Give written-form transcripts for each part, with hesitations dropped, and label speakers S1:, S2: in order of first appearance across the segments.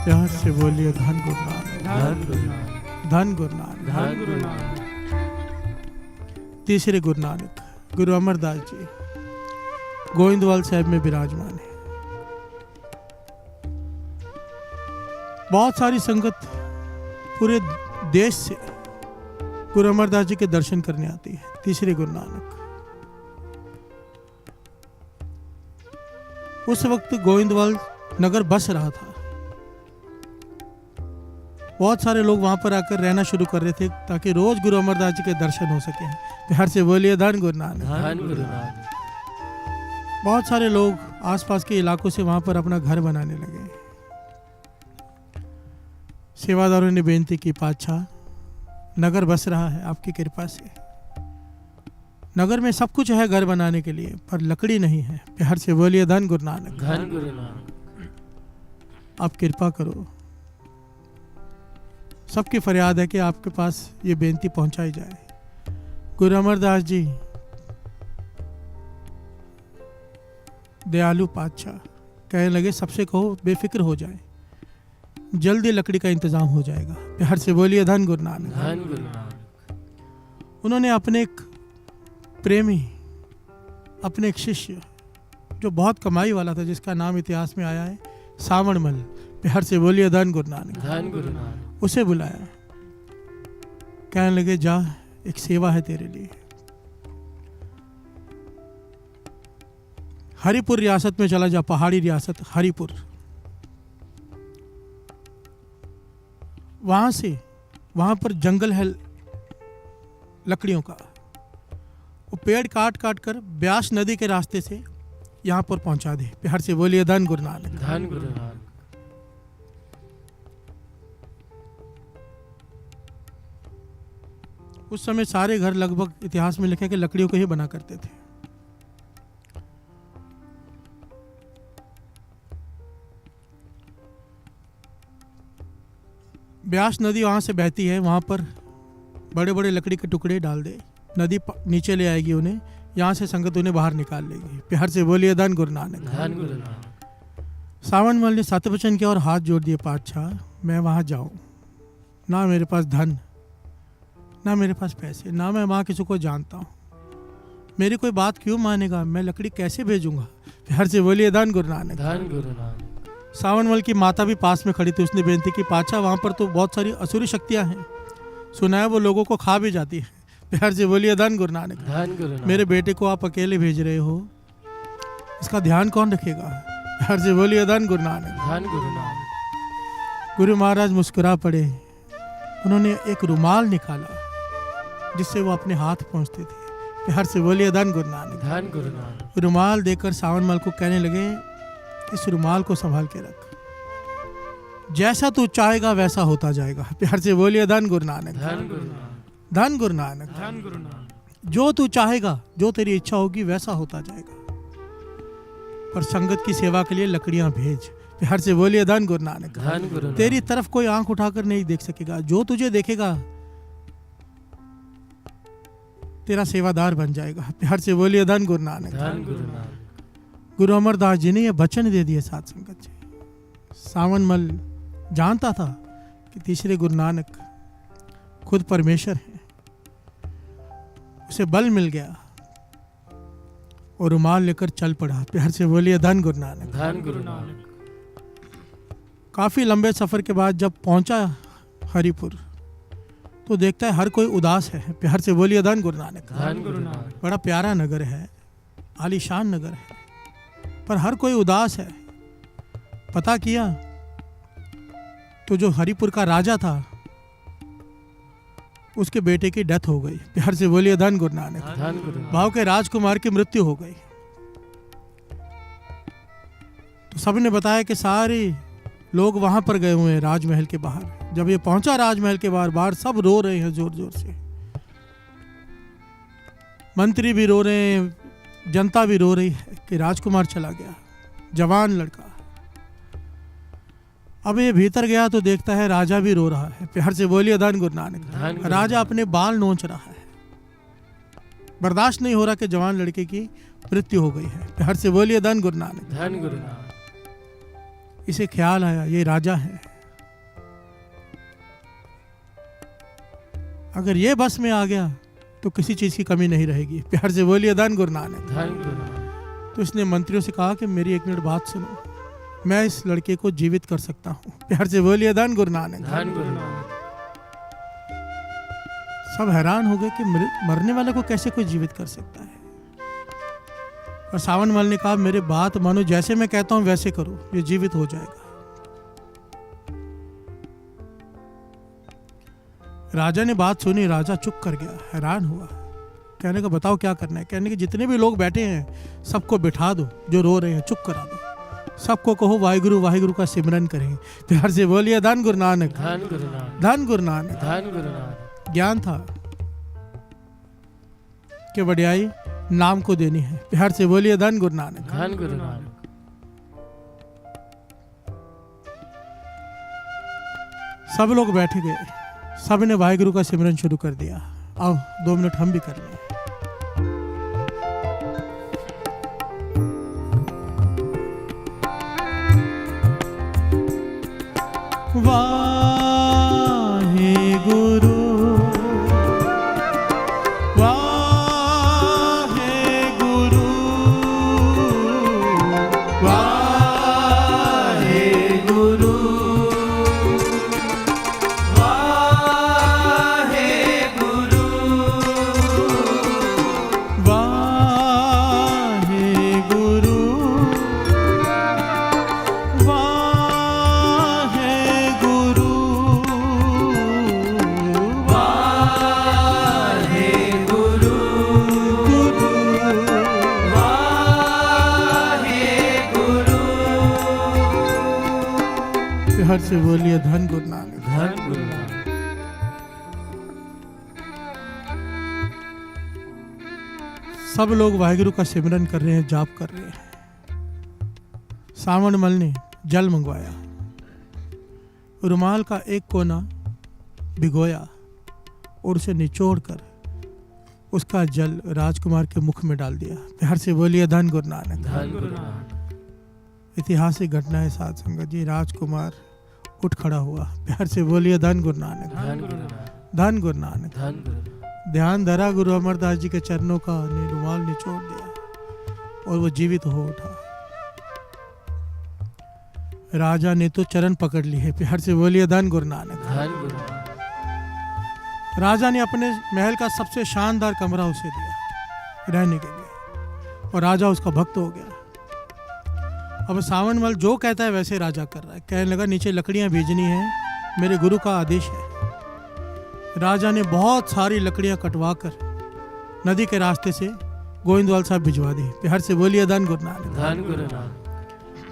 S1: प्यार से बोलिए धन गुरु नानक,
S2: धन गुरु नानक,
S1: धन गुरु नानक,
S2: धन गुरु नानक।
S1: तीसरे गुरु नानक गुरु अमरदास जी गोविंदवाल साहब में विराजमान है। बहुत सारी संगत पूरे देश से गुरु अमरदास जी के दर्शन करने आती है। तीसरे गुरु नानक उस वक्त गोविंदवाल नगर बस रहा था। बहुत सारे लोग वहां पर आकर रहना शुरू कर रहे थे ताकि रोज गुरु अमरदास जी के दर्शन हो सके। प्यार से बोलिए धन गुरु नानक,
S2: धन गुरु नानक।
S1: बहुत सारे लोग आसपास के इलाकों से वहां पर अपना घर बनाने लगे। सेवादारों ने बेनती की, पातशाह नगर बस रहा है आपकी कृपा से, नगर में सब कुछ है घर बनाने के लिए पर लकड़ी नहीं है। प्यार से बोलिए धन गुरु नानक,
S2: धन गुरु नानक।
S1: आप कृपा करो। सबकी फरियाद है कि आपके पास ये बेनती पहुंचाई जाए। गुरु अमरदास जी दयालु पातशाह कहने लगे, सबसे कहो बेफिक्र हो जाए, जल्दी लकड़ी का इंतजाम हो जाएगा। प्यार से बोलिए धन गुरु नानक,
S2: धन गुरु नानक।
S1: उन्होंने अपने एक प्रेमी, अपने एक शिष्य जो बहुत कमाई वाला था, जिसका नाम इतिहास में आया है सावणमल, प्यार से बोलिए धन गुरु नानक,
S2: धन गुरु नानक।
S1: उसे बुलाया। कहने लगे, जा एक सेवा है तेरे लिए। हरिपुर रियासत में चला जा, पहाड़ी रियासत हरिपुर। वहां पर जंगल है लकड़ियों का। वो पेड़ काट काट कर ब्यास नदी के रास्ते से यहां पर पहुंचा दे। प्यार से बोलिए धन गुरु नानक,
S2: धन गुरु नानक।
S1: उस समय सारे घर लगभग इतिहास में लिखे कि लकड़ियों को ही बना करते थे। ब्यास नदी वहां से बहती है, वहां पर बड़े बड़े लकड़ी के टुकड़े डाल दे, नदी नीचे ले आएगी उन्हें, यहां से संगत उन्हें बाहर निकाल लेगी। प्यार से बोलिए धन गुरु नानक,
S2: धन गुरु नानक।
S1: सावणमल ने सत्यवचन किया और हाथ जोड़ दिए, पातशाह मैं वहां जाऊं, ना मेरे पास धन, ना मेरे पास पैसे, ना मैं वहां किसी को जानता हूं, मेरी कोई बात क्यों मानेगा, मैं लकड़ी कैसे भेजूंगा। प्यार से बोलिए धन गुरु नानक,
S2: धन गुरु नानक।
S1: सावणमल की माता भी पास में खड़ी थी। उसने बेनती की, पातशाह वहां पर तो बहुत सारी असुरी शक्तियां हैं, सुना है वो लोगों को खा भी जाती है। प्यार से बोलिए धन गुरु नानक,
S2: धन गुरु नानक।
S1: मेरे बेटे को आप अकेले भेज रहे हो, इसका ध्यान कौन रखेगा। प्यार से बोलिए धन गुरु नानक,
S2: धन गुरु नानक।
S1: गुरु महाराज मुस्कुरा पड़े। उन्होंने एक रुमाल निकाला जिससे वो अपने हाथ पहुंचते थे। प्यार से बोलिए धन गुरु नानक,
S2: धन गुरु नानक।
S1: रुमाल देकर सावणमल को कहने लगे, इस रुमाल को संभाल के रख, जैसा तू चाहेगा वैसा होता जाएगा। प्यार से बोलिए धन गुरु नानक,
S2: धन गुरु नानक।
S1: धन गुरु नानक,
S2: धन गुरु नानक।
S1: जो तू चाहेगा, जो तेरी इच्छा होगी वैसा होता जाएगा, पर संगत की सेवा के लिए लकड़ियां भेज। प्यार से बोलिए धन गुरु नानक,
S2: धन गुरु नानक।
S1: तेरी तरफ कोई आंख उठाकर नहीं देख सकेगा, जो तुझे देखेगा तेरा सेवादार बन जाएगा। प्यार से बोलिए धन गुरु नानक,
S2: धन गुरु नानक।
S1: गुरु अमरदास जी ने यह वचन दे दिए साथ संगत जी। सावणमल जानता था कि तीसरे गुरु नानक खुद परमेश्वर हैं, उसे बल मिल गया और रुमाल लेकर चल पड़ा। प्यार से बोलिए धन गुरु नानक,
S2: धन गुरु नानक।
S1: काफी लंबे सफर के बाद जब पहुंचा हरिपुर तो देखता है हर कोई उदास है। प्यार से बोलिए धन गुरु नानक,
S2: धन गुरु नानक।
S1: बड़ा प्यारा नगर है, आलीशान नगर है, पर हर कोई उदास है। पता किया तो जो हरिपुर का राजा था उसके बेटे की डेथ हो गई। प्यार से बोलिए धन गुरु नानक,
S2: धन गुरु नानक।
S1: भाव के राजकुमार की मृत्यु हो गई। तो सबने बताया कि सारे लोग वहां पर गए हुए हैं राजमहल के बाहर। जब ये पहुंचा राजमहल के बाहर, बाहर सब रो रहे हैं जोर जोर से, मंत्री भी रो रहे हैं, जनता भी रो रही है कि राजकुमार चला गया, जवान लड़का। अब ये भीतर गया तो देखता है राजा भी रो रहा है। प्यार से बोलिए धन गुरु नानक, राजा अपने बाल नोच रहा है, बर्दाश्त नहीं हो रहा कि जवान लड़के की मृत्यु हो गई है। प्यार से बोलिए धन गुरु नानक,
S2: धन गुरु नानक।
S1: इसे ख्याल आया ये राजा है, अगर ये बस में आ गया तो किसी चीज़ की कमी नहीं रहेगी। प्यार से बोलिए धन गुरु नानक।
S2: धन गुरु नानक।
S1: तो इसने मंत्रियों से कहा कि मेरी 1 मिनट बात सुनो, मैं इस लड़के को जीवित कर सकता हूँ। प्यार से बोलिए धन गुरु नानक।
S2: धन गुरु नानक।
S1: सब हैरान हो गए कि मरने वाले को कैसे कोई जीवित कर सकता है। और सावन मल ने कहा मेरे बात मानो, जैसे मैं कहता हूं वैसे करो, ये जीवित हो जाएगा। राजा ने बात सुनी, राजा चुप कर गया, हैरान हुआ। कहने का बताओ क्या करना है। कहने के जितने भी लोग बैठे हैं सबको बिठा दो, जो रो रहे हैं चुप करा दो, सबको कहो वाहिगुरु वाहिगुरु का सिमरन करें। प्यार से बोलिए धन गुरु नानक।
S2: धन गुरु नानक।
S1: धन गुरु नानक।
S2: धन गुरु नानक।
S1: ज्ञान था कि वड्याई नाम को देनी है। प्यार से बोलिए धन गुरु नानक।
S2: धन गुरु नानक।
S1: सब लोग बैठ गए, सब ने वाहिगुरु का सिमरन शुरू कर दिया। आओ 2 मिनट हम भी कर लें। वाहिगुरु वाहिगुरु वाहिगुरु हर से बोलिए धन गुरु नानक।
S2: धन गुरु नानक।
S1: सब लोग वाहिगुरु का सिमरन कर रहे हैं, जाप कर रहे हैं। सावन मल ने जल मंगवाया, रुमाल का एक कोना भिगोया और उसे निचोड़ कर उसका जल राजकुमार के मुख में डाल दिया। प्यार से बोलिए धन गुरु नानक।
S2: धन गुरु नानक।
S1: ऐतिहासिक घटना है साध संगत जी। राजकुमार उठ खड़ा हुआ। प्यार से बोलिए धन गुरु नानक।
S2: धन गुरु नानक।
S1: धन गुरु नानक।
S2: धन गुरु नानक।
S1: ध्यान धरा, गुरु अमरदास जी के चरणों का रुमाल निचोड़ दिया और वो जीवित हो उठा। राजा ने तो चरण पकड़ ली है। प्यार से बोलिए धन गुरु नानक।
S2: धन गुरु नानक।
S1: राजा ने अपने महल का सबसे शानदार कमरा उसे दिया रहने के लिए और राजा उसका भक्त हो गया। अब सावन मल जो कहता है वैसे राजा कर रहा है। कहने लगा नीचे लकड़ियां भेजनी है, मेरे गुरु का आदेश है। राजा ने बहुत सारी लकड़ियां कटवा कर नदी के रास्ते से गोविंदवाल साहब भिजवा दी। प्यार से बोलिए धन गुरु नानक।
S2: धन गुरु नानक।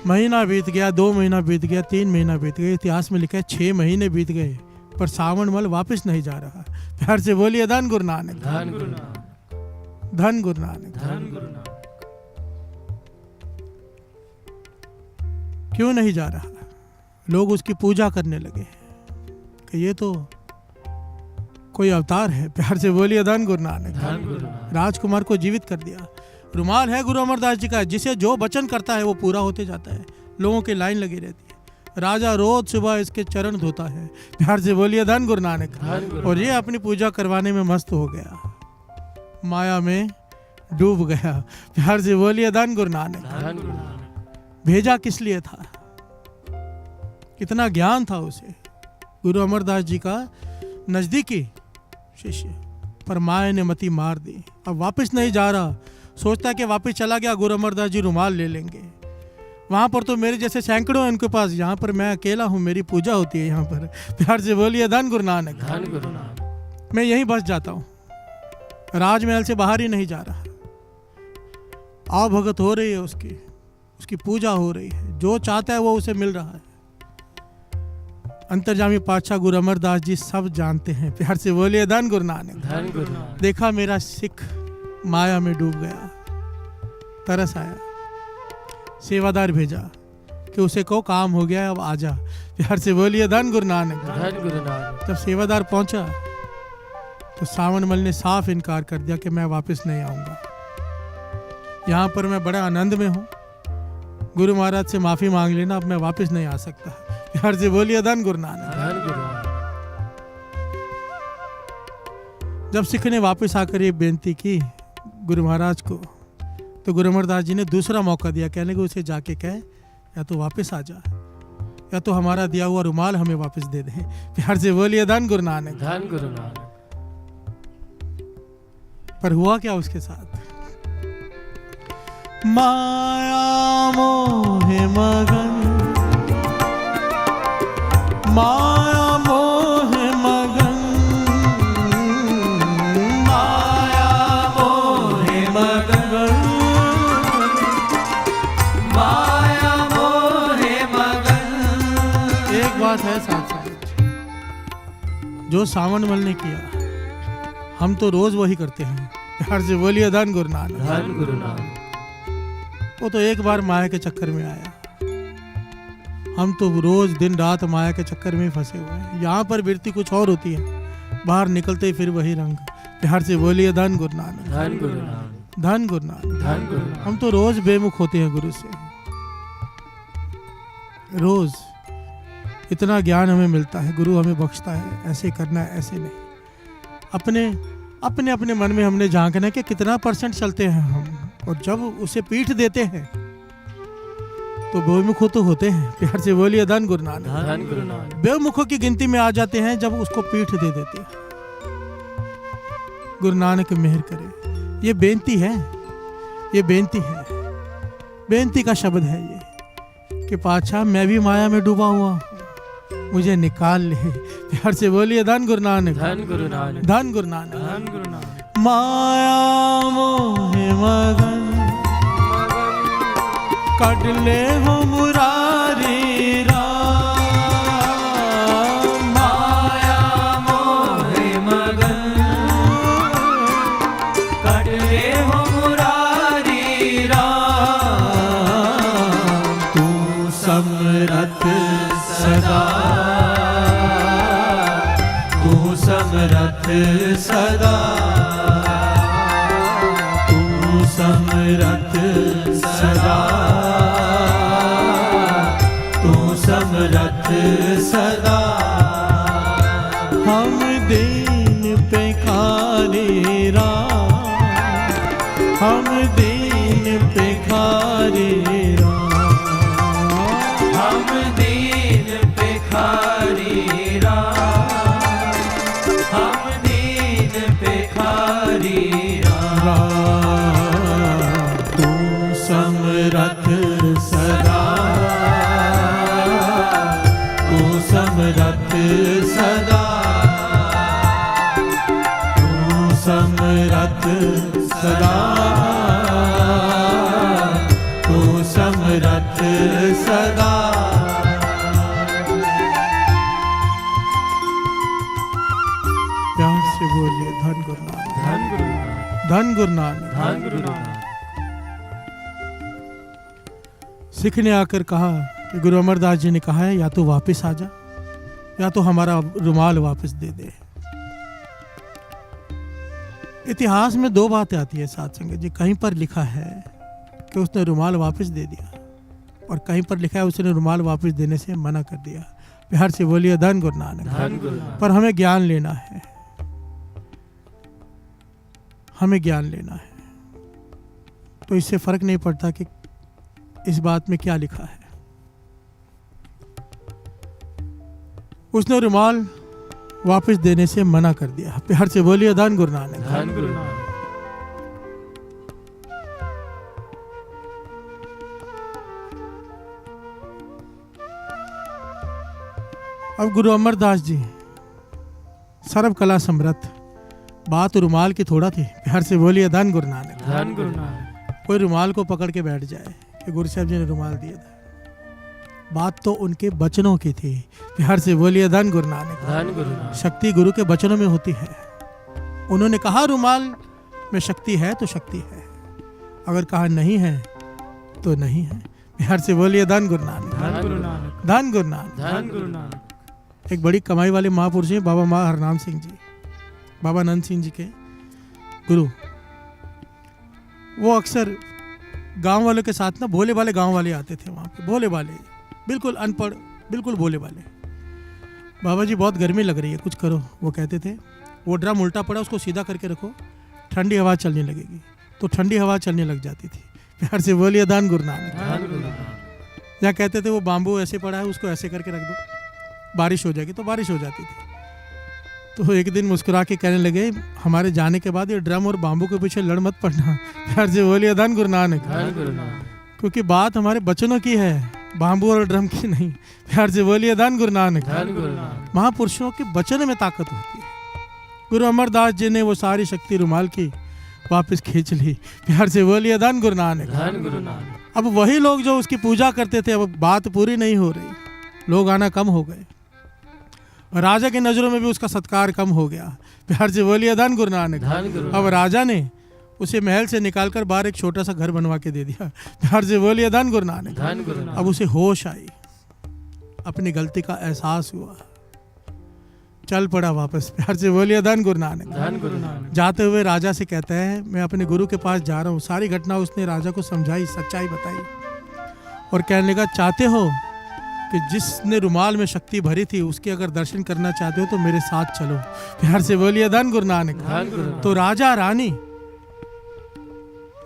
S1: महीना बीत गया, 2 महीना बीत गया, 3 महीना बीत गए। इतिहास में लिखा है 6 महीने बीत गए पर सावन मल वापस नहीं जा रहा। प्यार से बोलिए धन गुरु नानक।
S2: धन गुरु नानक।
S1: धन गुरु नानक।
S2: धन गुरु नानक।
S1: क्यों नहीं जा रहा? लोग उसकी पूजा करने लगे कि ये तो कोई अवतार है। प्यार से बोलिए धन गुरु नानक।
S2: धन गुरु नानक।
S1: राजकुमार को जीवित कर दिया। रुमाल है गुरु अमरदास जी का, जिसे जो वचन करता है वो पूरा होते जाता है। लोगों की लाइन लगी रहती है। राजा रोज सुबह इसके चरण धोता है। प्यार से बोलिए धन गुरु नानक।
S2: धन गुरु
S1: और ये अपनी पूजा करवाने में मस्त हो गया, माया में डूब गया। प्यार से बोलिए धन गुरु नानक।
S2: धन गुरु नानक।
S1: भेजा किस लिए था? कितना ज्ञान था उसे। गुरु अमरदास जी का नजदीकी शिष्य, पर माया ने मति मार दी। अब वापस नहीं जा रहा। सोचता है कि वापस चला गया गुरु अमरदास जी रुमाल ले लेंगे। वहां पर तो मेरे जैसे सैकड़ों हैं उनके पास, यहाँ पर मैं अकेला हूँ, मेरी पूजा होती है यहाँ पर। प्यार से बोलिए धन गुरु नानक।
S2: धन गुरु नानक।
S1: मैं यहीं बस जाता हूँ, राजमहल से बाहर ही नहीं जा रहा। आओ भगत हो रही है उसकी पूजा हो रही है। जो चाहता है वो उसे मिल रहा है। अंतर्जामी पातशाह गुरु अमरदास जी सब जानते हैं। प्यार से बोलिए धन गुरु नानक।
S2: धन गुरु नानक।
S1: देखा मेरा सिख माया में डूब गया, तरस आया, सेवादार भेजा कि उसे कहो काम हो गया, अब आजा। प्यार से बोलिए धन गुरु नानक।
S2: धन गुरु नानक।
S1: जब सेवादार पहुंचा तो सावन मल ने साफ इनकार कर दिया कि मैं वापस नहीं आऊंगा। यहाँ पर मैं बड़ा आनंद में हूँ, गुरु महाराज से माफी मांग लेना, अब मैं वापस नहीं आ सकता। प्यार से बोलिए धन गुरु नानक।
S2: धन गुरु नानक।
S1: जब सिख ने वापस आकर ये बेनती की गुरु महाराज को, तो गुरु अमरदास जी ने दूसरा मौका दिया, कहने को उसे जाके कह या तो वापस आ जा या तो हमारा दिया हुआ रुमाल हमें वापस दे दे। प्यार से बोलिए धन गुरु नानक।
S2: धन गुरु नानक।
S1: पर हुआ क्या उसके साथ? माया मोहे मगन, माया मोहे मगन, माया मोहे मगन, माया मोहे मगन। एक बात है साथ साथ, जो सावन मल ने किया हम तो रोज वही करते हैं। प्यार से बोलिए धन गुरु नानक।
S2: धन गुरु नानक।
S1: वो तो एक बार माया के चक्कर में आया, हम तो रोज दिन रात माया के चक्कर में ही फंसे हुए हैं। यहाँ पर वृत्ति कुछ और होती है, बाहर निकलते ही फिर वही रंग। प्यार से बोलिए धन गुरु नानक।
S2: धन गुरु नानक।
S1: धन गुरु नानक।
S2: धन गुरु नानक।
S1: हम तो रोज बेमुख होते हैं गुरु से, रोज इतना ज्ञान हमें मिलता है, गुरु हमें बख्शता है, ऐसे करना है ऐसे नहीं। अपने अपने मन में हमने झांकना है कि कितना परसेंट चलते हैं हम, और जब उसे पीठ देते हैं तो बेमुख तो होते हैं। प्यार से बोलिए धन गुरु नानक।
S2: धन गुरु नानक।
S1: बेमुखों की गिनती में आ जाते हैं जब उसको पीठ दे देते हैं। गुरु नानक मेहर करे। ये बेनती है, ये बेनती है, बेनती का शब्द है ये कि पाछा मैं भी माया में डूबा हुआ हूं, मुझे निकाल ले। प्यार से बोलिए धन गुरु नानक।
S2: धन गुरु नानक।
S1: धन गुरु नानक।
S2: धन गुरु नानक।
S1: माया मोहे मगन, कट ले हो मुरारी राम। माया मोहे मगन, कट ले हो मुरारी राम। तू समरथ सदा, तू समरथ सदा, तू समरथ सदा, तू समरथ सदा। हम दीन पे खारे राम, हम दीन पे खारे राम, हम दीन पे खारे राम, हम दीन पे खारे राम। तू समरथ सदा, तू समरथ सदा, तू समरथ सदा, तू समरथ सदा। प्यार से बोलिए धन गुरु नानक।
S2: धन गुरु नानक।
S1: धन गुरु नानक।
S2: धन गुरु नानक।
S1: सिख ने आकर कहा कि गुरु अमरदास जी ने कहा है या तो वापस आ जा या तो हमारा रुमाल वापस दे दे। इतिहास में दो बातें आती है साथ संगत जी, कहीं पर लिखा है कि उसने रुमाल वापस दे दिया और कहीं पर लिखा है उसने रुमाल वापस देने से मना कर दिया। प्यार से बोलिए धन गुरु नानक।
S2: धन गुरु नानक।
S1: पर हमें ज्ञान लेना है, हमें ज्ञान लेना है, तो इससे फर्क नहीं पड़ता कि इस बात में क्या लिखा है। उसने रुमाल वापस देने से मना कर दिया। प्यार से बोलिए धन गुरु नानक।
S2: धन गुरु नानक।
S1: अब गुरु अमरदास जी सर्व कला समृद्ध, बात रुमाल की थोड़ा थी। प्यार से बोलिए धन गुरु नानक।
S2: धन गुरु नानक।
S1: कोई रुमाल को पकड़ के बैठ जाए कि गुरु साहब जी ने रुमाल दिया था, बात तो उनके वचनों की थी। प्यार से बोलिए धन गुरु नानक।
S2: धन गुरु नानक।
S1: शक्ति गुरु के वचनों में होती है। उन्होंने कहा रुमाल में शक्ति है तो शक्ति है, अगर कहा नहीं है तो नहीं है। प्यार से बोलिए धन गुरु नानक।
S2: धन गुरु नानक।
S1: धन गुरु नानक।
S2: धन गुरु नानक।
S1: एक बड़ी कमाई वाले महापुरुष हैं बाबा माँ हरनाम सिंह जी, बाबा नंद सिंह जी के गुरु। वो अक्सर गांव वालों के साथ ना, भोले वाले गांव वाले आते थे वहाँ पे, भोले वाले, बिल्कुल अनपढ़, बिल्कुल भोले वाले। बाबा जी बहुत गर्मी लग रही है, कुछ करो। वो कहते थे वो ड्रम उल्टा पड़ा, उसको सीधा करके रखो, ठंडी हवा चलने लगेगी। तो ठंडी हवा चलने लग जाती थी। प्यार से बोलिए धन गुरु नानक। या कहते थे वो बाम्बू ऐसे पड़ा है, उसको ऐसे करके रख दो, बारिश हो जाएगी, तो बारिश हो जाती थी। तो एक दिन मुस्कुरा के कहने लगे, हमारे जाने के बाद ये ड्रम और बाम्बू के पीछे लड़ मत पड़ना। प्यार से बोलिए धन गुरु नानक। क्योंकि बात हमारे बचनों की है, बाम्बू और ड्रम की नहीं। प्यार से बोलिए धन गुरु नानक। महापुरुषों के वचन में ताकत होती है। गुरु अमरदास जी ने वो सारी शक्ति रुमाल की वापस खींच ली। प्यार से बोलिए धन गुरु नानक। अब वही लोग जो उसकी पूजा करते थे, अब बात पूरी नहीं हो रही, लोग आना कम हो गए, राजा की नजरों में भी उसका सत्कार कम हो गया। प्यार से बोलिए धन गुरु नानक। अब राजा ने उसे महल से निकालकर बाहर एक छोटा सा घर बनवा के दे दिया। प्यार से बोलिए धन गुरु नानक। अब उसे होश आई, अपनी गलती का एहसास हुआ, चल पड़ा वापस। प्यार से बोलिए धन गुरु नानक। जाते हुए राजा से कहता है, मैं अपने गुरु के पास जा रहा हूँ। सारी घटना उसने राजा को समझाई, सच्चाई बताई और कहने लगा, चाहते हो कि जिसने रुमाल में शक्ति भरी थी उसके अगर दर्शन करना चाहते हो तो मेरे साथ चलो। प्यार से बोलिए धन गुरु नानक। तो राजा रानी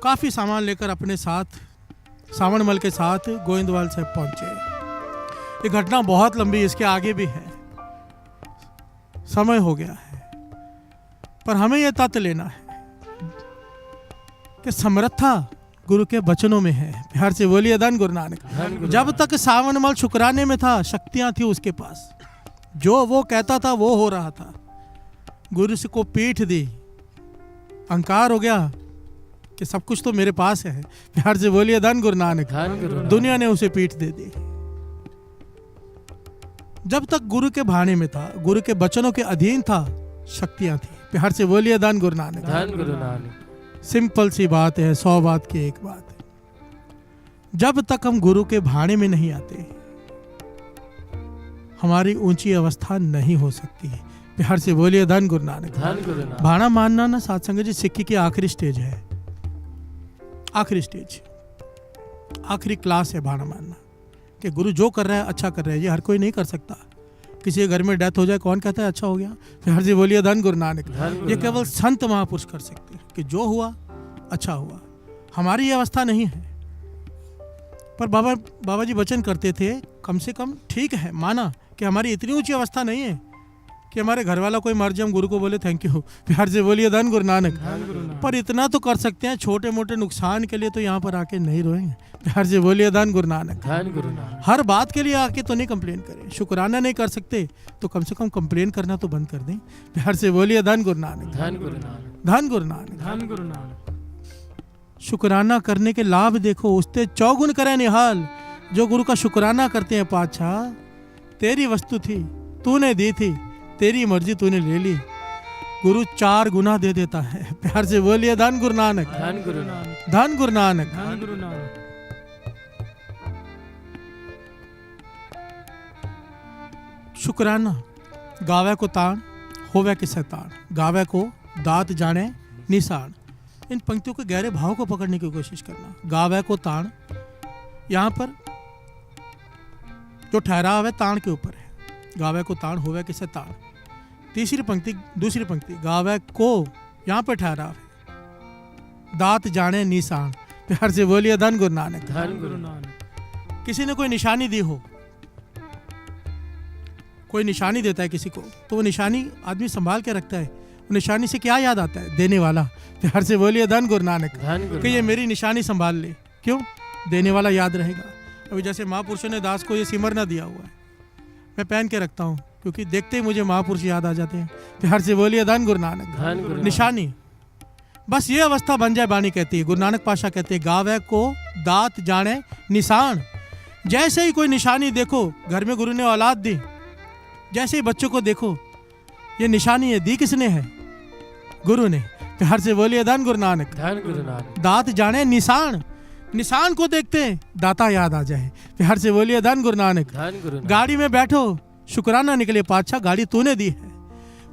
S1: काफी सामान लेकर अपने साथ सावनमल के साथ गोविंदवाल साहब पहुंचे। ये घटना बहुत लंबी, इसके आगे भी है, समय हो गया है, पर हमें यह तथ्य लेना है कि समर्था गुरु के वचनों में है। प्यार से बोलिए धन गुरु नानक। जब तक सावनमल शुक्राने में था, शक्तियां थी उसके पास, जो वो कहता था वो हो रहा था। गुरु से को पीठ दी, अहंकार हो गया कि सब कुछ तो मेरे पास है। प्यार से बोलिए धन गुरु नानक। दुनिया ने उसे पीठ दे दी। जब तक गुरु के भाने में था, गुरु के वचनों के अधीन था, शक्तियां थी। प्यार से बोलिए धन गुरु नानक। सिंपल सी बात है, 100 बात की एक बात है। जब तक हम गुरु के भाने में नहीं आते, हमारी ऊंची अवस्था नहीं हो सकती। प्यार से बोलिए धन गुरु नानक। भाना मानना ना साथ संगत जी सिक्की की आखिरी स्टेज है, आखिरी स्टेज, आखिरी क्लास है भाना मानना कि गुरु जो कर रहा है अच्छा कर रहा है। ये हर कोई नहीं कर सकता। किसी के घर में डेथ हो जाए, कौन कहता है अच्छा हो गया? प्यार से बोलिए धन गुरु नानक। ये केवल संत महापुरुष कर सकते हैं कि जो हुआ अच्छा हुआ। हमारी ये अवस्था नहीं है, पर बाबा जी वचन करते थे, कम से कम ठीक है, माना कि हमारी इतनी ऊंची अवस्था नहीं है कि हमारे घर वाला कोई मर जाए हम गुरु को बोले थैंक यू। प्यार से बोलिए धन गुरु नानक। पर इतना तो कर सकते हैं, छोटे मोटे नुकसान के लिए तो यहाँ पर आके नहीं रोएंगे। प्यार से बोलिए धन गुरु नानक। हर बात के लिए आके तो नहीं कंप्लेन करें, शुक्राना नहीं कर सकते तो कम से कम कंप्लेन करना तो बंद कर दें। प्यार से बोलिए धन गुरु नानक। धन गुरु नानक। शुक्राना करने के लाभ देखो, उसते चौगुन करे निहाल। जो गुरु का शुक्राना करते हैं, पातशाह तेरी वस्तु थी, तूने दी थी, तेरी मर्जी तूने ले ली, गुरु 4 गुना दे देता है। प्यार से बोलिए धन गुरु नानक। धन गुरु नानक। धन गुरु नानक। धन गुरु नानक। शुक्राना गावे को तान, होवे के शैतान, गावे को दात जाने निशान। इन पंक्तियों के गहरे भाव को पकड़ने की कोशिश करना। गावे को तान, यहाँ पर जो ठहराव है तान के ऊपर है। गावे को तान, होवे के शैतान। तीसरी पंक्ति, दूसरी पंक्ति, गावे को यहाँ पर ठहराव है, दात जाने निशान। प्यार से बोलिए धन गुरु नानक। धन गुरु नानक। किसी ने कोई निशानी दी हो, कोई निशानी देता है किसी को, तो वो निशानी आदमी संभाल के रखता है। वो निशानी से क्या याद आता है? देने वाला। प्यार से बोलिए धन गुरु नानक। कि ये मेरी निशानी संभाल ले, क्यों? देने वाला याद रहेगा। अभी जैसे महापुरुषों ने दास को ये सिमरना दिया हुआ है, मैं पहन के रखता हूँ क्योंकि देखते ही मुझे महापुरुष याद आ जाते हैं। प्यार से बोलिए धन गुरु नानक। निशानी, बस ये अवस्था बन जाए। बानी कहती है, गुरु नानक पातशाह कहते हैं, गावे को दात जाने निशान। जैसे ही कोई निशानी देखो, घर में गुरु ने औलाद दी, जैसे ही बच्चों को देखो, ये निशानी है, दी किसने है? गुरु ने। प्यार से बोलिए धन गुरु नानक। धन गुरु नानक। दात जाने निशान, निशान को देखते हैं दाता याद आ जाए। प्यार से बोलिए धन गुरु नानक। गाड़ी में बैठो, शुक्राना निकले, पातशाह गाड़ी तूने दी है,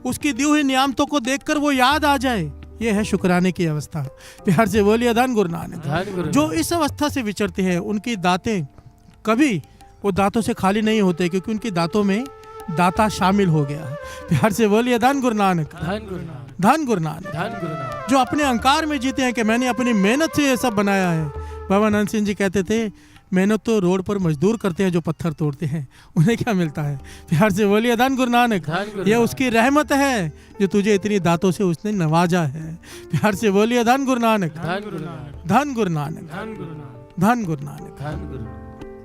S1: उसकी दी हुई नियामतों को देखकर वो याद आ जाए, ये है शुक्राने की अवस्था। प्यार से बोलिए धन गुरु नानक। जो इस अवस्था से विचरते हैं, उनकी दातें कभी वो दांतों से खाली नहीं होते, क्योंकि उनकी दांतों में दाता शामिल हो गया। प्यार से बोलिए धन गुरु नानक,
S2: धन गुरु नानक,
S1: धन गुरु नानक।
S2: धन गुरु नानक।
S1: जो अपने अहंकार में जीते हैं कि मैंने अपनी मेहनत से ये सब बनाया है। बाबा नानक सिंह जी कहते थे मेहनत तो रोड पर मजदूर करते हैं जो पत्थर तोड़ते हैं, उन्हें क्या मिलता है। प्यार से बोलिए धन गुरु नानक,
S2: धन गुरु
S1: ये
S2: नानक।
S1: उसकी रहमत है जो तुझे इतनी दातों से उसने नवाजा है। प्यार से बोलिए धन गुरु नानक,
S2: धन गुरु नानक,
S1: धन गुरु नानक,
S2: धन गुरु नानक,
S1: धन गुरु नानक।
S2: धन गुरु नानक।